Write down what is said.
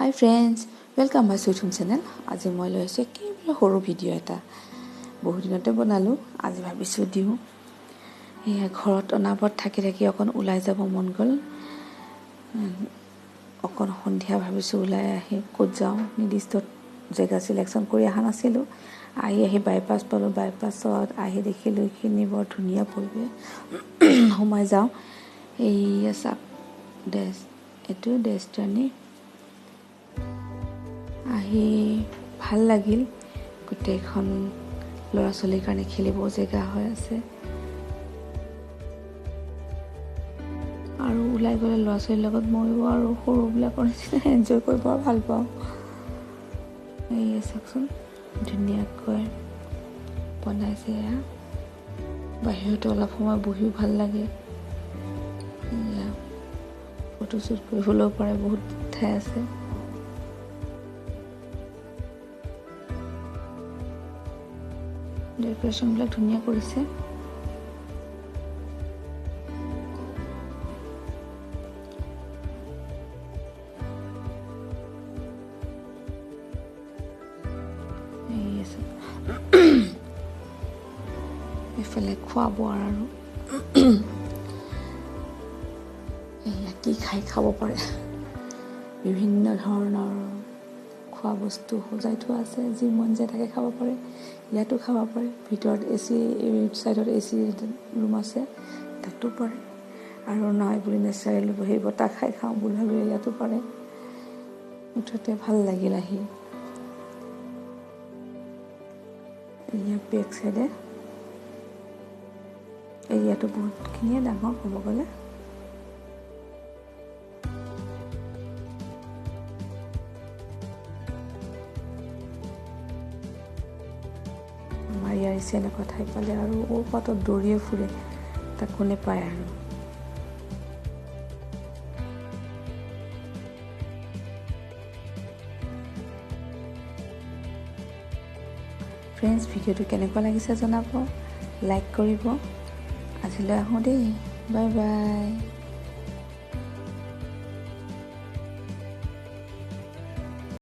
Hi friends, welcome my sweet home channel. আজি মই লৈ আহিছোঁ একেবাৰে সৰু ভিডিঅ' এটা বহু দিনতে বনালোঁ আজি ভাবিছোঁ দিওঁ এয়া ঘৰত অনাবত থাকি অকণ ওলাই যাব মন গ'ল অকণ সন্ধিয়া ভাবিছোঁ ওলাই আহি ক'ত যাওঁ নিৰ্দিষ্ট জেগা চিলেকশ্যন কৰি অহা নাছিলোঁ আহি বাইপাছ পালোঁ বাইপাছত আহি দেখিলোঁ এইখিনি বৰ ধুনীয়া পৰিৱেশ সোমাই যাওঁ এইয়া চাপ এইটো ডেষ্টানি আহি ভাল লাগিল গোটেইখন ল'ৰা ছোৱালীৰ কাৰণে খেলিব জেগা হৈ আছে আৰু ওলাই গ'লে ল'ৰা ছোৱালীৰ লগত ময়ো আৰু সৰুবিলাকৰ নিচিনা এনজয় কৰি বৰ ভাল পাওঁ এইয়া চাওকচোন ধুনীয়াকৈ বনাইছে এয়া বাহিৰতো অলপ সময় বহিও ভাল লাগে এয়া ফটোশ্বুট কৰিবলৈও পাৰে বহুত ঠাই আছে ডেকৰেশ্যনবিলাক ধুনীয়া কৰিছে এইফালে খোৱা বোৱাৰ আৰু এয়া কি খাব পাৰে বিভিন্ন ধৰণৰ খোৱা বস্তু সজাই থোৱা আছে যি মন যায় তাকে খাব পাৰে ইয়াতো খাব পাৰে ভিতৰত এচি চাইডত এচি ৰুম আছে তাতো পাৰে আৰু নহয় বুলি নেচাৰেলি বহি বতাহ খাওঁ বুলি ভাবিলে ইয়াতো পাৰে মুঠতে ভাল লাগিল আহি এয়া বেক চাইডে এৰিয়াটো বহুতখিনিয়ে ডাঙৰ ক'ব গ'লে আমাৰ ইয়াৰ এনেকুৱা ঠাই পালে আৰু পাতত দৌৰিয়ে ফুৰে তাক কোনে পায় আৰু ফ্ৰেণ্ডছ ভিডিঅ'টো কেনেকুৱা লাগিছে জনাব লাইক কৰিব আজিলৈ আহোঁ দেই বাই বাই